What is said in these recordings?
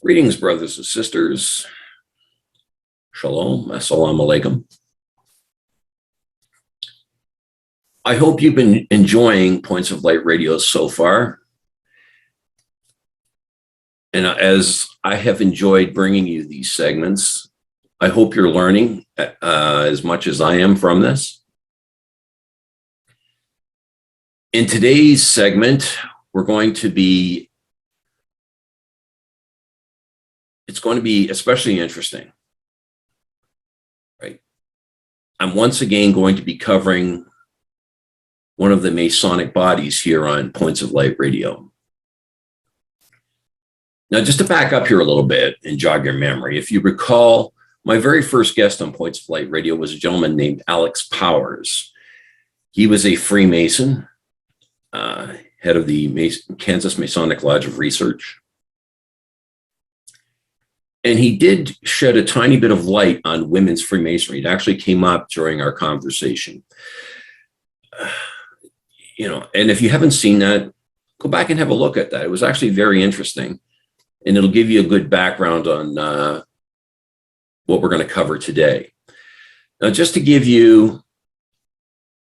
Greetings, brothers and sisters. Shalom, assalamu alaikum. I hope you've been enjoying Points of Light Radio so far. And as I have enjoyed bringing you these segments, I hope you're learning as much as I am from this. In today's segment, it's going to be especially interesting, right? I'm once again going to be covering one of the Masonic bodies here on Points of Light Radio. Now, just to back up here a little bit and jog your memory, if you recall, my very first guest on Points of Light Radio was a gentleman named Alex Powers. He was a Freemason, head of the Kansas Masonic Lodge of Research. And he did shed a tiny bit of light on women's Freemasonry. It actually came up during our conversation. And if you haven't seen that, go back and have a look at that. It was actually very interesting. And it'll give you a good background on what we're going to cover today. Now, just to give you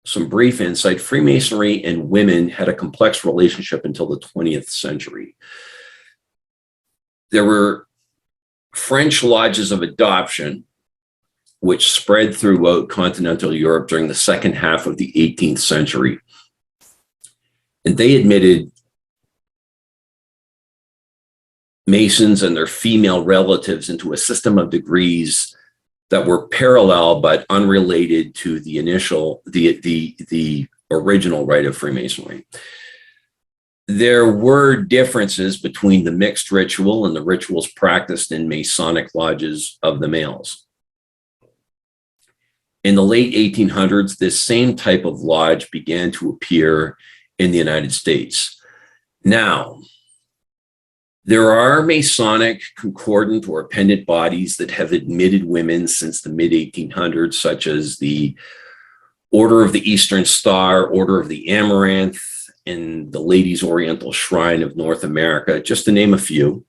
some brief insight, Freemasonry and women had a complex relationship until the 20th century. There were French lodges of adoption, which spread throughout continental Europe during the second half of the 18th century. And they admitted Masons and their female relatives into a system of degrees that were parallel but unrelated to the original rite of Freemasonry. There were differences between the mixed ritual and the rituals practiced in Masonic lodges of the males. In the late 1800s, this same type of lodge began to appear in the United States. Now, there are Masonic concordant or appendant bodies that have admitted women since the mid-1800s, such as the Order of the Eastern Star, Order of the Amaranth, and the Ladies Oriental Shrine of North America, just to name a few.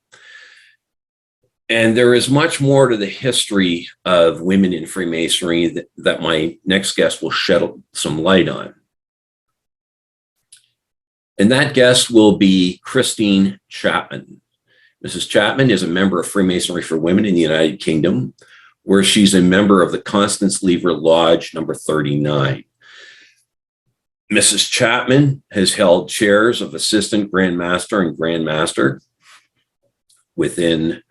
And there is much more to the history of women in Freemasonry that my next guest will shed some light on. And that guest will be Christine Chapman. Mrs. Chapman is a member of Freemasonry for Women in the United Kingdom, where she's a member of the Constance Leaver Lodge No. 39. Mrs. Chapman has held chairs of Assistant Grand Master and Grand Master within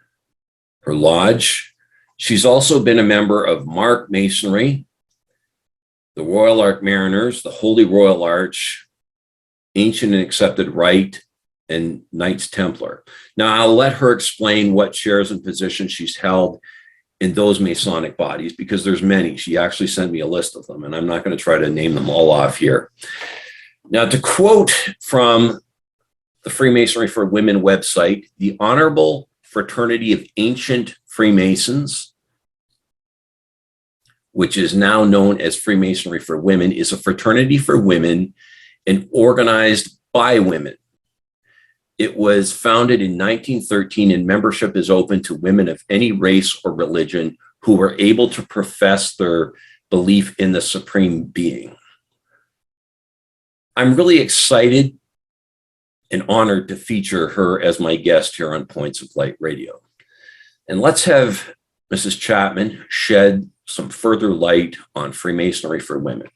her lodge. She's also been a member of Mark Masonry, the Royal Ark Mariners, the Holy Royal Arch, Ancient and Accepted Rite, and Knights Templar. Now, I'll let her explain what chairs and positions she's held in those Masonic bodies, because there's many. She actually sent me a list of them, and I'm not going to try to name them all off here. Now, to quote from the Freemasonry for Women website, the Honorable Fraternity of Ancient Freemasons, which is now known as Freemasonry for Women, is a fraternity for women and organized by women. It was founded in 1913, and membership is open to women of any race or religion who are able to profess their belief in the Supreme Being. I'm really excited and honored to feature her as my guest here on Points of Light Radio. And let's have Mrs. Chapman shed some further light on Freemasonry for Women.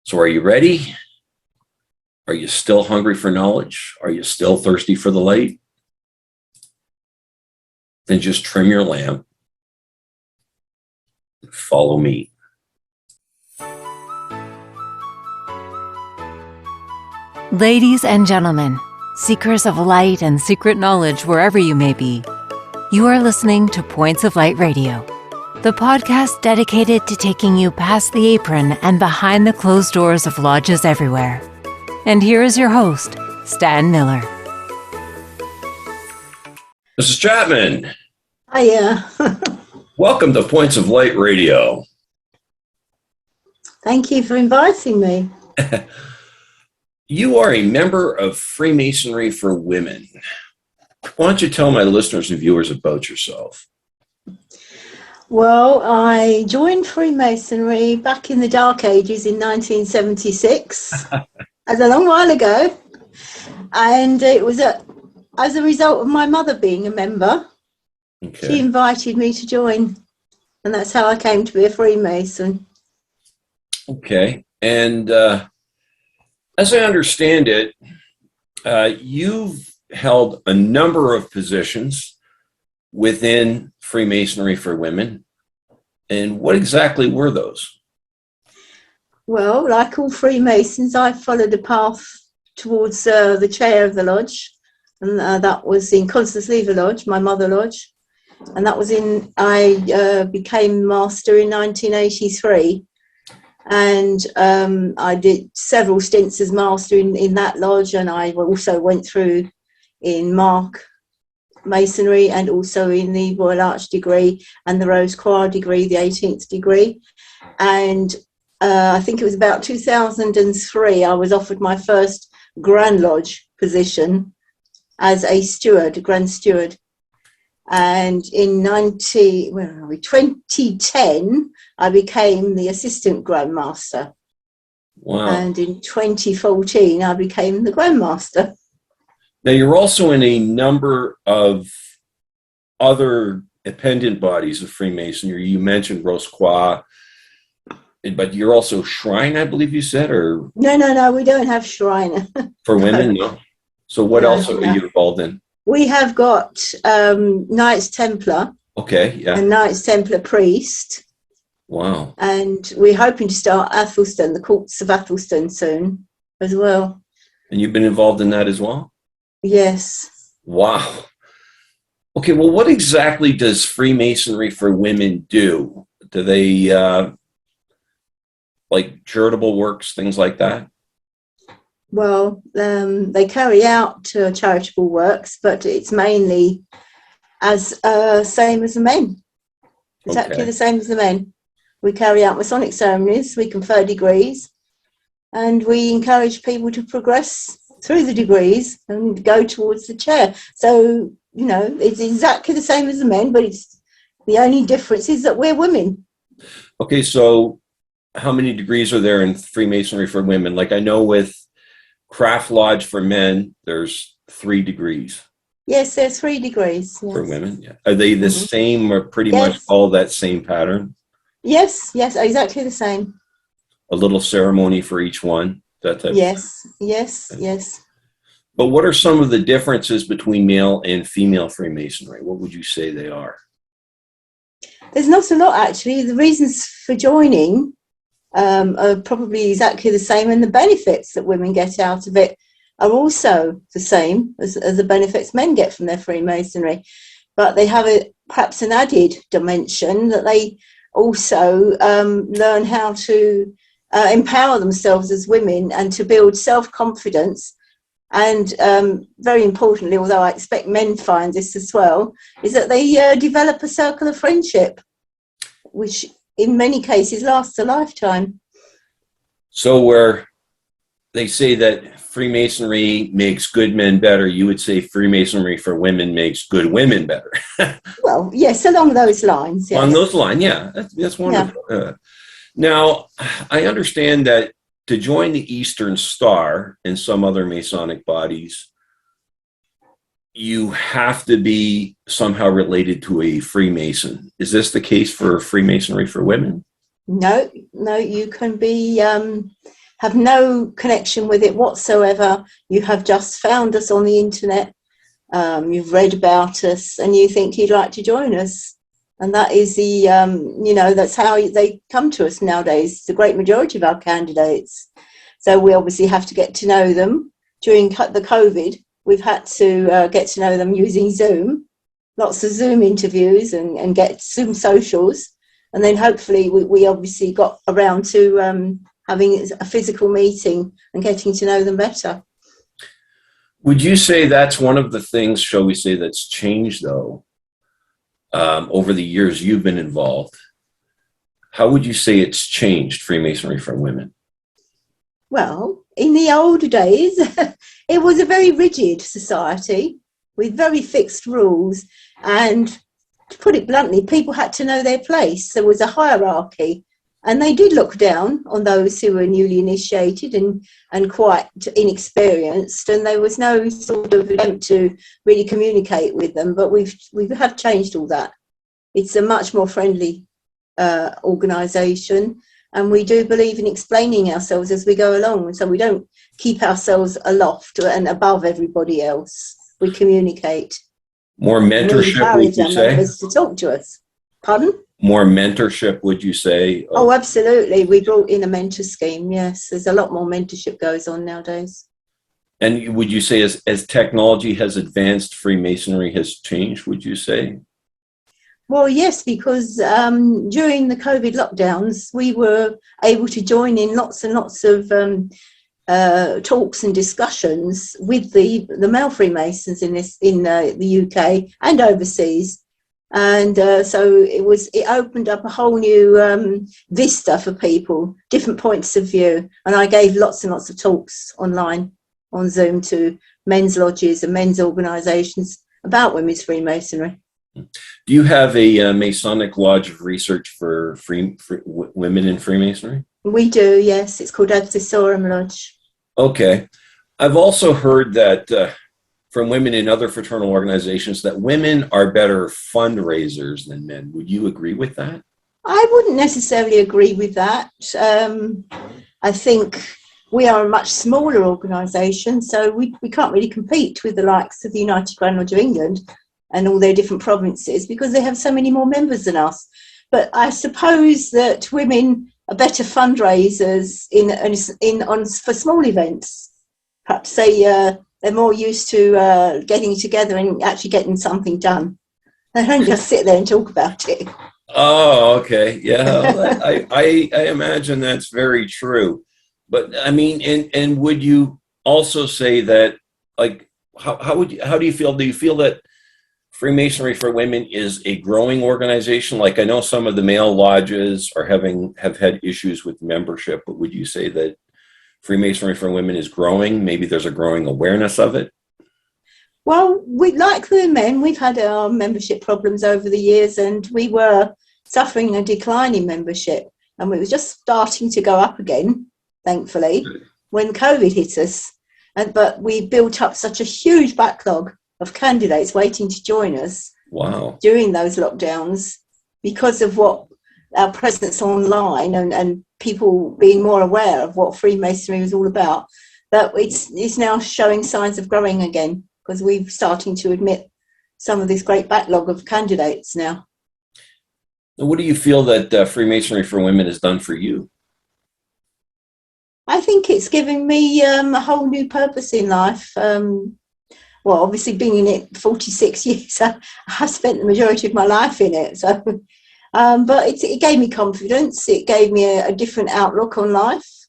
So are you ready? Are you still hungry for knowledge? Are you still thirsty for the light? Then just trim your lamp. Follow me. Ladies and gentlemen, seekers of light and secret knowledge wherever you may be, you are listening to Points of Light Radio, the podcast dedicated to taking you past the apron and behind the closed doors of lodges everywhere. And here is your host, Stan Miller. Mrs. Chapman. Hiya. Welcome to Points of Light Radio. Thank you for inviting me. You are a member of Freemasonry for Women. Why don't you tell my listeners and viewers about yourself? Well, I joined Freemasonry back in the dark ages in 1976, as a long while ago, and it was as a result of my mother being a member. Okay. She invited me to join, and that's how I came to be a Freemason. Okay. And as I understand it, you've held a number of positions within Freemasonry for Women. And what exactly were those? Well, like all Freemasons, I followed a path towards the chair of the lodge, and that was in Constance Leaver Lodge, my mother lodge, and that was I became master in 1983, and I did several stints as master in that lodge, and I also went through in Mark Masonry and also in the Royal Arch degree and the Rose Croix degree, the 18th degree. And I think it was about 2003, I was offered my first Grand Lodge position as a steward, a Grand Steward. And in 2010, I became the Assistant Grand Master. Wow. And in 2014, I became the Grand Master. Now, you're also in a number of other dependent bodies of Freemasonry. You mentioned Rose Croix, but you're also Shrine, I believe you said, or? No, we don't have Shrine. For women, no. So what else are you involved in? We have got Knights Templar. Okay, yeah. And Knights Templar priest. Wow. And we're hoping to start Athelstan, the courts of Athelstan soon as well. And you've been involved in that as well? Yes. Wow. Okay, well, what exactly does Freemasonry for Women do? Do they like charitable works, things like that? Well, they carry out charitable works, but it's mainly as same as the men. Exactly the same as the men. We carry out Masonic ceremonies, we confer degrees, and we encourage people to progress through the degrees and go towards the chair. So, you know, it's exactly the same as the men, but it's the only difference is that we're women. Okay, so how many degrees are there in Freemasonry for Women? Like I know with Craft Lodge for men, there's 3 degrees. Yes, there's 3 degrees. Yes. For women, yeah. Are they the same or pretty much all that same pattern? Yes, exactly the same. A little ceremony for each one? That type Yes. But what are some of the differences between male and female Freemasonry? What would you say they are? There's not a lot, actually. The reasons for joining are probably exactly the same, and the benefits that women get out of it are also the same as the benefits men get from their Freemasonry. But they have perhaps an added dimension that they also learn how to empower themselves as women and to build self-confidence. And very importantly, although I expect men find this as well, is that they develop a circle of friendship, which in many cases lasts a lifetime. So where they say that Freemasonry makes good men better, you would say Freemasonry for Women makes good women better. Well, yes, along those lines. Yes. On those lines, yeah, that's wonderful. Yeah. Now, I understand that to join the Eastern Star and some other Masonic bodies, you have to be somehow related to a Freemason. Is this the case for Freemasonry for Women? No, you can be have no connection with it whatsoever. You have just found us on the internet. You've read about us, and you think you'd like to join us. And that is the, that's how they come to us nowadays, the great majority of our candidates. So we obviously have to get to know them. During the COVID, we've had to get to know them using Zoom, lots of Zoom interviews and get Zoom socials. And then hopefully we obviously got around to having a physical meeting and getting to know them better. Would you say that's one of the things, shall we say, that's changed, though, over the years you've been involved? How would you say it's changed Freemasonry for Women? Well, in the older days, it was a very rigid society with very fixed rules. And to put it bluntly, people had to know their place. There was a hierarchy. And they did look down on those who were newly initiated and quite inexperienced. And there was no sort of attempt to really communicate with them. But we have changed all that. It's a much more friendly organisation. And we do believe in explaining ourselves as we go along. So we don't keep ourselves aloft and above everybody else. We communicate. More mentorship, would you say? Members to talk to us. Pardon? More mentorship, would you say? Oh, absolutely. We brought in a mentor scheme. Yes, there's a lot more mentorship goes on nowadays. And would you say as technology has advanced, Freemasonry has changed, would you say? Well, yes, because during the COVID lockdowns, we were able to join in lots and lots of talks and discussions with the male Freemasons in the UK and overseas. And so it opened up a whole new vista for people, different points of view. And I gave lots and lots of talks online on Zoom to men's lodges and men's organisations about women's Freemasonry. Do you have a Masonic Lodge of Research for women in Freemasonry? We do, yes. It's called Accepted Lodge. Okay. I've also heard that from women in other fraternal organizations that women are better fundraisers than men. Would you agree with that? I wouldn't necessarily agree with that. I think we are a much smaller organisation, so we can't really compete with the likes of the United Grand Lodge of England and all their different provinces because they have so many more members than us. But I suppose that women are better fundraisers for small events. Perhaps they're more used to getting together and actually getting something done. They don't just sit there and talk about it. Oh, okay. Yeah, I imagine that's very true. But I mean, and would you also say that, like, how do you feel? Do you feel that Freemasonry for Women is a growing organization? Like, I know some of the male lodges have had issues with membership, but would you say that Freemasonry for Women is growing? Maybe there's a growing awareness of it? Well, like the men, we've had our membership problems over the years, and we were suffering a decline in membership, and we were just starting to go up again, thankfully, when COVID hit us. But we built up such a huge backlog of candidates waiting to join us. Wow. During those lockdowns, because of what our presence online and people being more aware of what Freemasonry was all about, that it's now showing signs of growing again, because we're starting to admit some of this great backlog of candidates now. What do you feel that Freemasonry for Women has done for you? I think it's given me a whole new purpose in life. Well, obviously being in it 46 years, I spent the majority of my life in it. So, but it gave me confidence. It gave me a different outlook on life.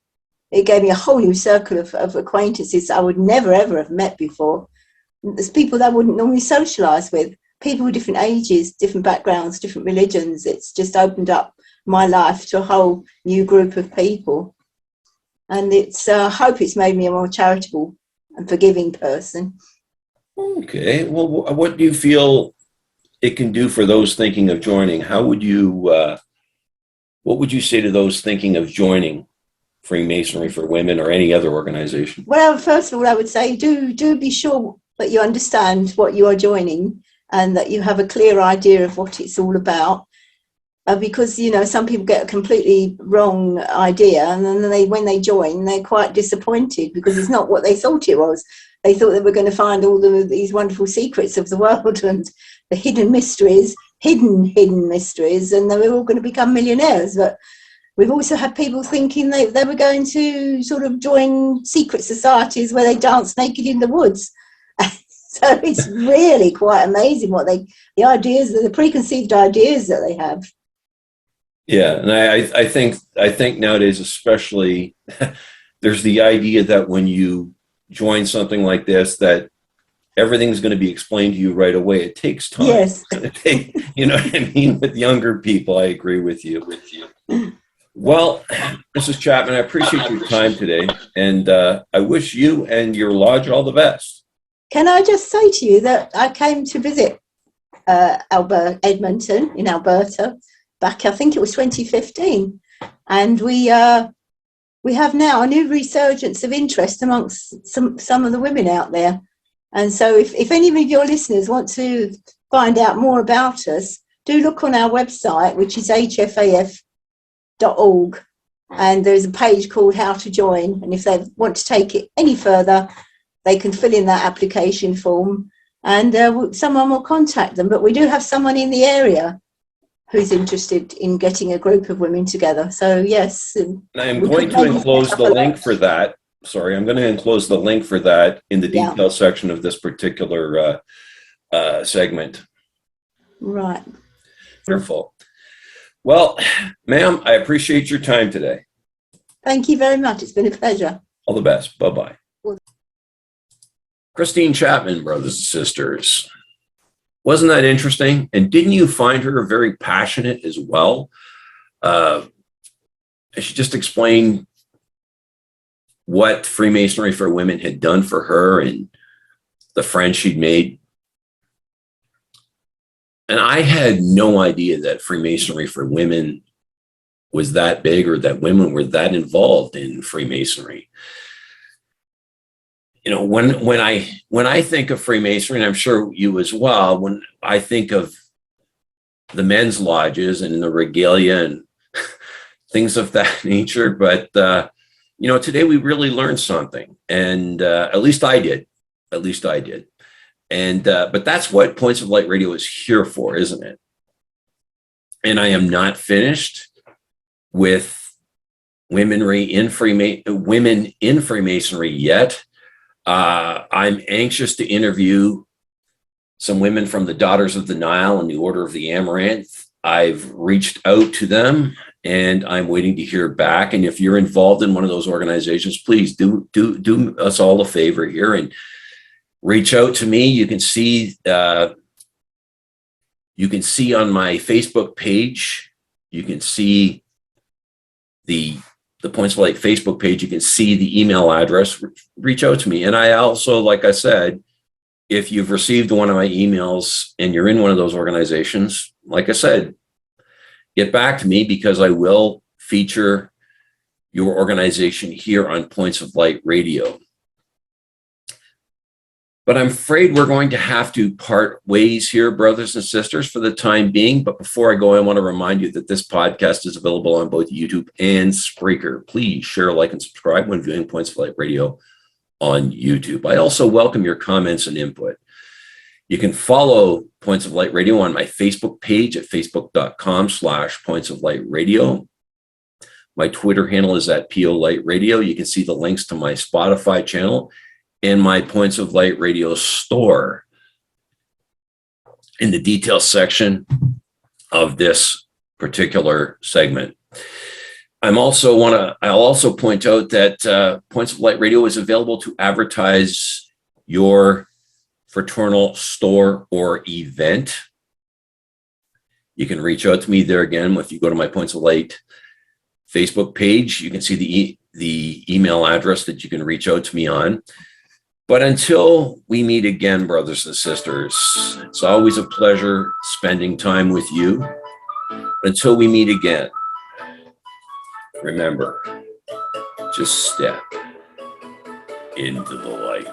It gave me a whole new circle of acquaintances I would never, ever have met before. There's people that I wouldn't normally socialise with, people with different ages, different backgrounds, different religions. It's just opened up my life to a whole new group of people. And I hope it's made me a more charitable and forgiving person. Okay. Well, what do you feel it can do for those thinking of joining? What would you say to those thinking of joining Freemasonry for Women or any other organization? Well, first of all, I would say do be sure that you understand what you are joining and that you have a clear idea of what it's all about. Because, some people get a completely wrong idea, and then when they join, they're quite disappointed because it's not what they thought it was. They thought they were going to find all these wonderful secrets of the world and the hidden mysteries, hidden mysteries, and they were all going to become millionaires. But we've also had people thinking they were going to sort of join secret societies where they dance naked in the woods. So it's really quite amazing what the preconceived ideas that they have. Yeah, and I think nowadays especially there's the idea that when you join something like this that everything's going to be explained to you right away. It takes time. Yes. You know what I mean? With younger people, I agree with you. Well, Mrs. Chapman, I appreciate your time today, and I wish you and your lodge all the best. Can I just say to you that I came to visit Edmonton in Alberta back, I think it was 2015, and we have now a new resurgence of interest amongst some of the women out there. And so if any of your listeners want to find out more about us, do look on our website, which is hfaf.org, and there's a page called How to Join, and if they want to take it any further, they can fill in that application form, and someone will contact them. But we do have someone in the area who's interested in getting a group of women together. So yes. I'm going to enclose the link for that. Sorry, I'm going to enclose the link for that in the details section of this particular segment. Right. Wonderful. Well, ma'am, I appreciate your time today. Thank you very much. It's been a pleasure. All the best. Bye-bye. Christine Chapman, brothers and sisters. Wasn't that interesting? And didn't you find her very passionate as well? She just explained what Freemasonry for Women had done for her and the friends she'd made. And I had no idea that Freemasonry for Women was that big, or that women were that involved in Freemasonry. You know, when I think of Freemasonry, and I'm sure you as well, when I think of the men's lodges and the regalia and things of that nature, but you know, today we really learned something, and at least I did. And but that's what Points of Light Radio is here for, isn't it? And I am not finished with women in Freemasonry yet. I'm anxious to interview some women from the Daughters of the Nile and the Order of the Amaranth. I've reached out to them, and I'm waiting to hear back. And if you're involved in one of those organizations, please do us all a favor here and reach out to me. You can see on my Facebook page, you can see the Points of Light Facebook page, you can see the email address. Reach out to me. And I also, like I said, if you've received one of my emails and you're in one of those organizations, like I said, get back to me, because I will feature your organization here on Points of Light Radio. But I'm afraid we're going to have to part ways here, brothers and sisters, for the time being. But before I go, I want to remind you that this podcast is available on both YouTube and Spreaker. Please share, like, and subscribe when viewing Points of Light Radio on YouTube. I also welcome your comments and input. You can follow Points of Light Radio on my Facebook page at facebook.com/Points of Light Radio. My Twitter handle is at PO Light Radio. You can see the links to my Spotify channel and my Points of Light Radio store in the details section of this particular segment. I'll also point out that Points of Light Radio is available to advertise your fraternal store or event. You can reach out to me there again. If you go to my Points of Light Facebook page, you can see the email address that you can reach out to me on. But until we meet again, brothers and sisters, it's always a pleasure spending time with you. Until we meet again, remember, just step into the light.